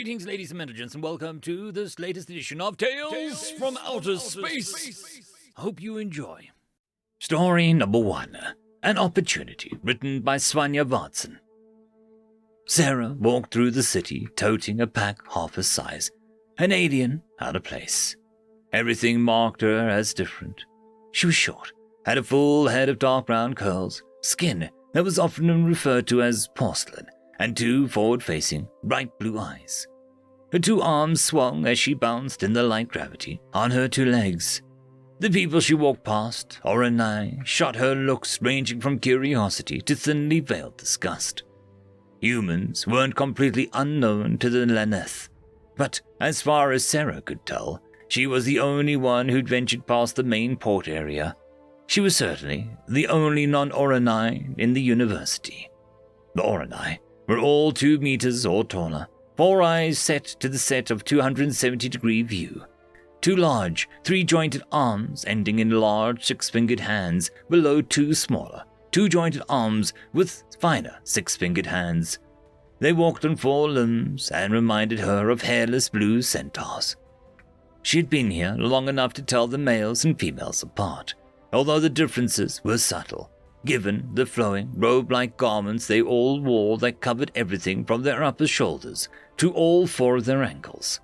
Greetings, ladies and gentlemen, and welcome to this latest edition of Tales from Outer Space. Hope you enjoy. Story number 1. An Opportunity, written by Svanya Vartson. Sarah walked through the city, toting a pack half her size. An alien out of place. Everything marked her as different. She was short, had a full head of dark brown curls, skin that was often referred to as porcelain, and 2 forward-facing, bright blue eyes. Her 2 arms swung as she bounced in the light gravity on her 2 legs. The people she walked past, or an eye, shot her looks ranging from curiosity to thinly veiled disgust. Humans weren't completely unknown to the Laneth, but as far as Sarah could tell, she was the only one who'd ventured past the main port area. She was certainly the only non-Orani in the university. The Orani were all 2 meters or taller, 4 eyes set to the set of 270-degree view. 2 large, 3-jointed arms ending in large 6-fingered hands below 2 smaller, 2-jointed arms with finer 6-fingered hands. They walked on 4 limbs and reminded her of hairless blue centaurs. She had been here long enough to tell the males and females apart, although the differences were subtle, given the flowing, robe-like garments they all wore that covered everything from their upper shoulders to all 4 of their ankles.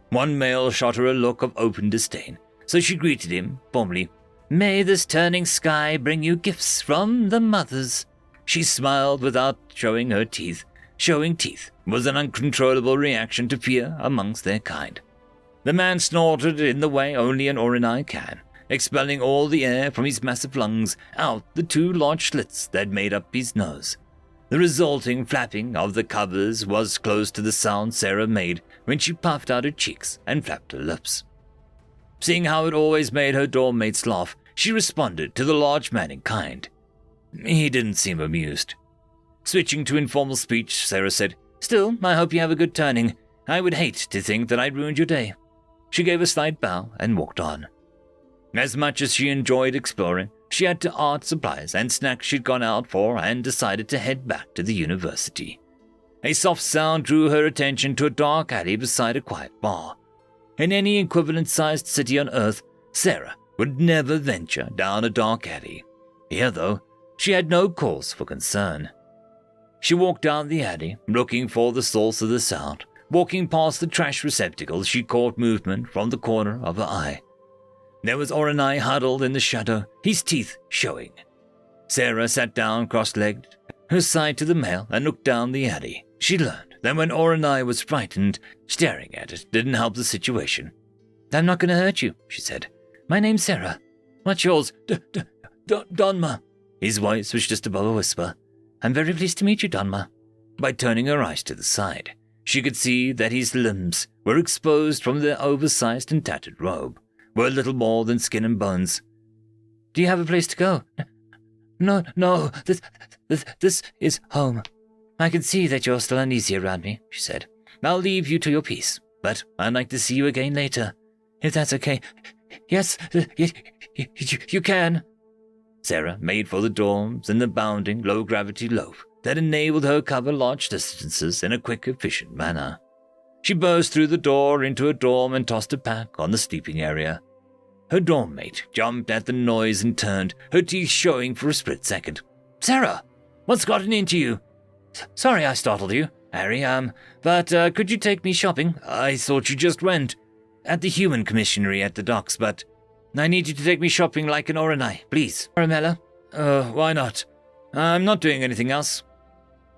One male shot her a look of open disdain, so she greeted him formally. "May this turning sky bring you gifts from the mothers." She smiled without showing her teeth. Showing teeth was an uncontrollable reaction to fear amongst their kind. The man snorted in the way only an Orani can, expelling all the air from his massive lungs out the 2 large slits that made up his nose. The resulting flapping of the covers was close to the sound Sarah made when she puffed out her cheeks and flapped her lips. Seeing how it always made her dormmates laugh, she responded to the large man in kind. He didn't seem amused. Switching to informal speech, Sarah said, "Still, I hope you have a good turning. I would hate to think that I'd ruined your day." She gave a slight bow and walked on. As much as she enjoyed exploring, she had to art supplies and snacks she'd gone out for and decided to head back to the university. A soft sound drew her attention to a dark alley beside a quiet bar. In any equivalent-sized city on Earth, Sarah would never venture down a dark alley. Here, though, she had no cause for concern. She walked down the alley, looking for the source of the sound. Walking past the trash receptacle, she caught movement from the corner of her eye. There was Orani huddled in the shadow, his teeth showing. Sarah sat down cross-legged, her side to the male, and looked down the alley. She learned that when Orani was frightened, staring at it didn't help the situation. "I'm not going to hurt you," she said. "My name's Sarah. What's yours?" Donma." His voice was just above a whisper. "I'm very pleased to meet you, Donma." By turning her eyes to the side, she could see that his limbs were exposed from their oversized and tattered robe, were little more than skin and bones. "Do you have a place to go?" No, this is home. I can see that you're still uneasy around me," she said. "I'll leave you to your peace, but I'd like to see you again later, if that's okay." "Yes, you can." Sarah made for the dorms in the bounding, low-gravity loaf that enabled her to cover large distances in a quick, efficient manner. She burst through the door into a dorm and tossed a pack on the sleeping area. Her dormmate jumped at the noise and turned, her teeth showing for a split second. "Sarah, what's gotten into you?" "Sorry I startled you, Harry, but could you take me shopping? I thought you just went. At the human commissionery at the docks, but I need you to take me shopping like an Orani, please." "Caramella?" Why not? I'm not doing anything else."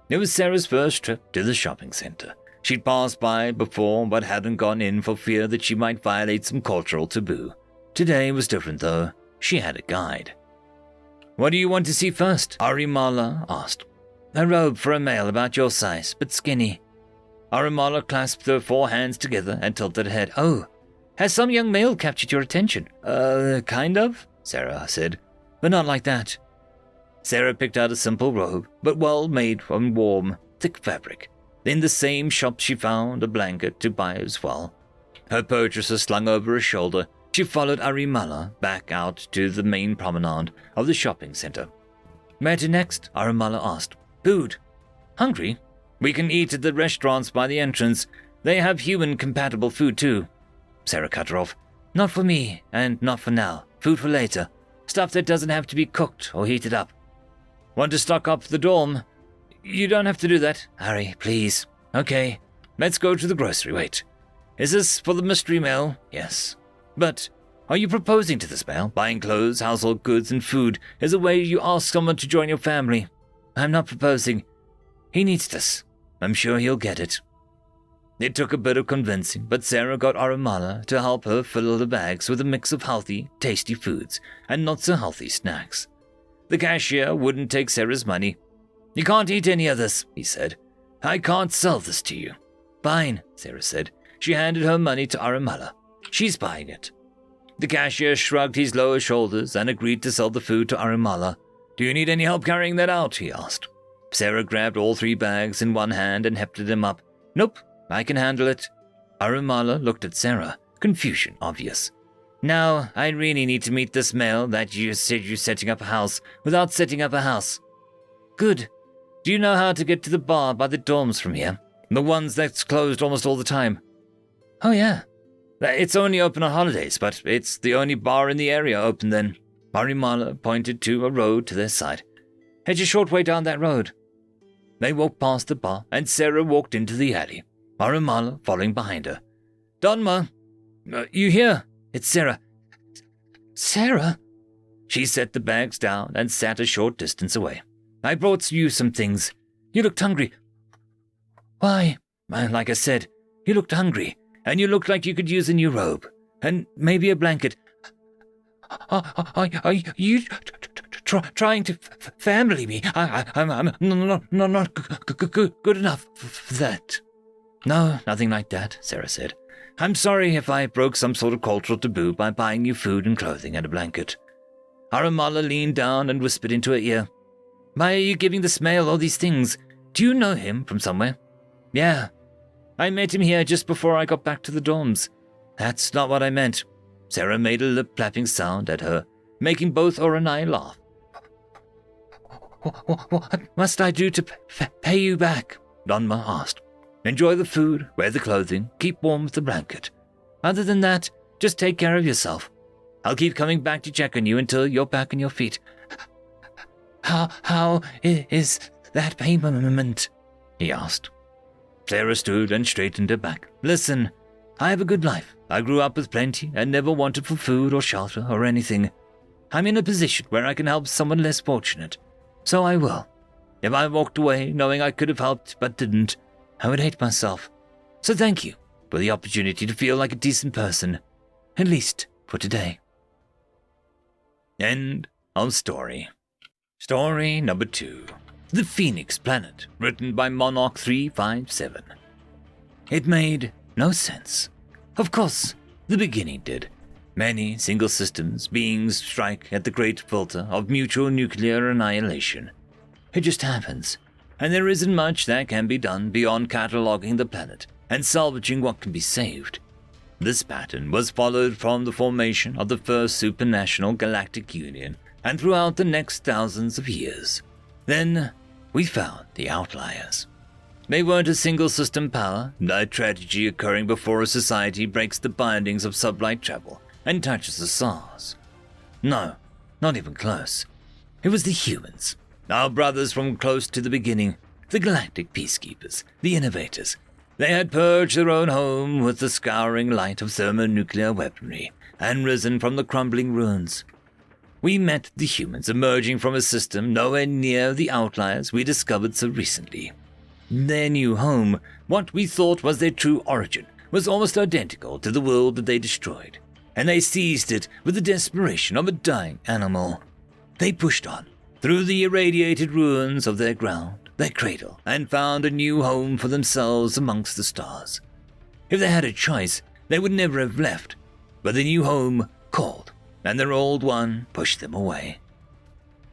It was Sarah's first trip to the shopping center. She'd passed by before, but hadn't gone in for fear that she might violate some cultural taboo. Today was different, though. She had a guide. "What do you want to see first?" Arimala asked. "A robe for a male about your size, but skinny." Arimala clasped her 4 hands together and tilted her head. "Oh, has some young male captured your attention?" Kind of," Sarah said, "but not like that." Sarah picked out a simple robe, but well made from warm, thick fabric. In the same shop she found a blanket to buy as well. Her purchases slung over her shoulder, she followed Arimala back out to the main promenade of the shopping center. "Where to next?" Arimala asked. "Food." "Hungry? We can eat at the restaurants by the entrance. They have human-compatible food too. Sarah cut her off. Not for me, and not for now. Food for later. Stuff that doesn't have to be cooked or heated up. Want to stock up the dorm? You don't have to do that. Harry, please. Okay, let's go to the grocery. Wait. Is this for the mystery mail? Yes. But are you proposing to this mail? Buying clothes, household goods, and food is a way you ask someone to join your family. I'm not proposing. He needs this. I'm sure he'll get it. It took a bit of convincing, but Sarah got Aramala to help her fill the bags with a mix of healthy, tasty foods and not so healthy snacks. The cashier wouldn't take Sarah's money. You can't eat any of this, he said. I can't sell this to you. Fine, Sarah said. She handed her money to Aramala. She's buying it. The cashier shrugged his lower shoulders and agreed to sell the food to Aramala. Do you need any help carrying that out? He asked. Sarah grabbed all 3 bags in one hand and hefted them up. Nope, I can handle it. Aramala looked at Sarah, confusion obvious. Now, I really need to meet this mail that you said you're setting up a house without setting up a house. Good. Do you know how to get to the bar by the dorms from here? The ones that's closed almost all the time. Oh yeah. It's only open on holidays, but it's the only bar in the area open then. Aramala pointed to a road to their side. It's a short way down that road. They walked past the bar, and Sarah walked into the alley, Aramala following behind her. Donma, you here? It's Sarah. Sarah? She set the bags down and sat a short distance away. I brought you some things. You looked hungry. Why? Like I said, you looked hungry, and you looked like you could use a new robe, and maybe a blanket. Are you trying to family me? I'm not good enough for that. No, nothing like that, Sarah said. I'm sorry if I broke some sort of cultural taboo by buying you food and clothing and a blanket. Aramala leaned down and whispered into her ear. Why are you giving this male all these things? Do you know him from somewhere? Yeah. I met him here just before I got back to the dorms. That's not what I meant. Sarah made a lip-flapping sound at her, making both her and I laugh. What must I do to pay you back? Donma asked. Enjoy the food, wear the clothing, keep warm with the blanket. Other than that, just take care of yourself. I'll keep coming back to check on you until you're back on your feet. How is that payment? He asked. Sarah stood and straightened her back. Listen, I have a good life. I grew up with plenty and never wanted for food or shelter or anything. I'm in a position where I can help someone less fortunate. So I will. If I walked away knowing I could have helped but didn't, I would hate myself. So thank you for the opportunity to feel like a decent person, at least for today. End of story. Story number 2. The Phoenix Planet, written by Monarch 357. It made no sense. Of course, the beginning did. Many single systems beings strike at the great filter of mutual nuclear annihilation. It just happens, and there isn't much that can be done beyond cataloging the planet and salvaging what can be saved. This pattern was followed from the formation of the first supranational galactic union and throughout the next thousands of years. Then, we found the outliers. They weren't a single system power, a tragedy occurring before a society breaks the bindings of sublight travel and touches the stars. No, not even close. It was the humans, our brothers from close to the beginning, the galactic peacekeepers, the innovators. They had purged their own home with the scouring light of thermonuclear weaponry and risen from the crumbling ruins. We met the humans emerging from a system nowhere near the outliers we discovered so recently. Their new home, what we thought was their true origin, was almost identical to the world that they destroyed, and they seized it with the desperation of a dying animal. They pushed on, through the irradiated ruins of their ground, their cradle, and found a new home for themselves amongst the stars. If they had a choice, they would never have left, but the new home called, and their old one pushed them away.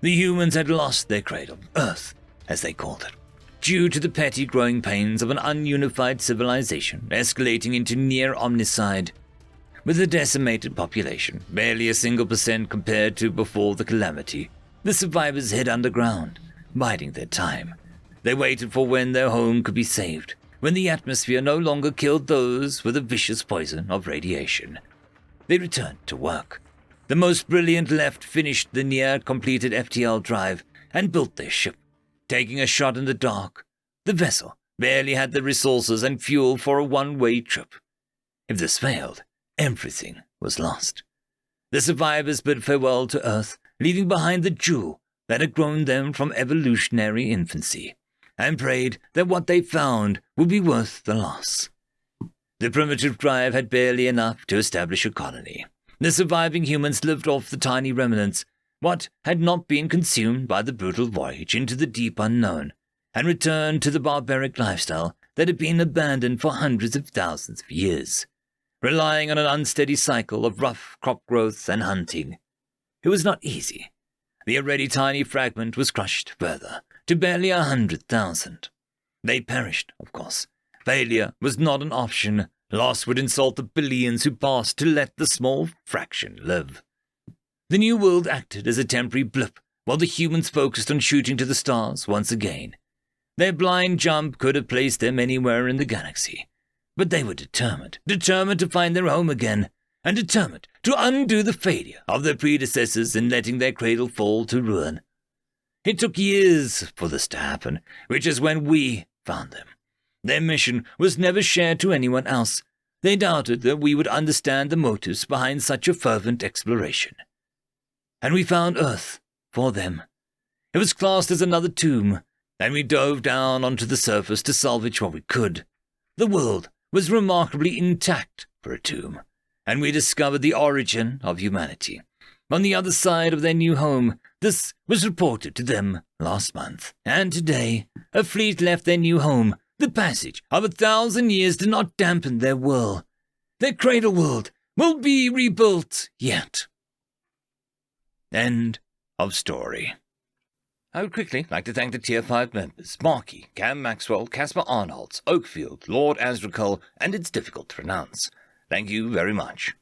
The humans had lost their cradle, Earth, as they called it, due to the petty growing pains of an ununified civilization escalating into near omnicide. With a decimated population, barely a single % compared to before the calamity, the survivors hid underground, biding their time. They waited for when their home could be saved, when the atmosphere no longer killed those with a vicious poison of radiation. They returned to work. The most brilliant left finished the near-completed FTL drive and built their ship, taking a shot in the dark. The vessel barely had the resources and fuel for a one-way trip. If this failed, everything was lost. The survivors bid farewell to Earth, leaving behind the jewel that had grown them from evolutionary infancy, and prayed that what they found would be worth the loss. The primitive drive had barely enough to establish a colony. The surviving humans lived off the tiny remnants, what had not been consumed by the brutal voyage into the deep unknown, and returned to the barbaric lifestyle that had been abandoned for hundreds of thousands of years, relying on an unsteady cycle of rough crop growth and hunting. It was not easy. The already tiny fragment was crushed further, to barely 100,000. They perished, of course. Failure was not an option. Loss would insult the billions who passed to let the small fraction live. The New World acted as a temporary blip, while the humans focused on shooting to the stars once again. Their blind jump could have placed them anywhere in the galaxy. But they were determined to find their home again, and determined to undo the failure of their predecessors in letting their cradle fall to ruin. It took years for this to happen, which is when we found them. Their mission was never shared to anyone else. They doubted that we would understand the motives behind such a fervent exploration. And we found Earth for them. It was classed as another tomb, and we dove down onto the surface to salvage what we could. The world was remarkably intact for a tomb, and we discovered the origin of humanity. On the other side of their new home, this was reported to them last month. And today, a fleet left their new home. The passage of 1,000 years did not dampen their whirl. Their cradle world will be rebuilt yet. End of story. I would quickly like to thank the Tier 5 members, Marky, Cam Maxwell, Caspar Arnolds, Oakfield, Lord Azrakul, and it's difficult to pronounce. Thank you very much.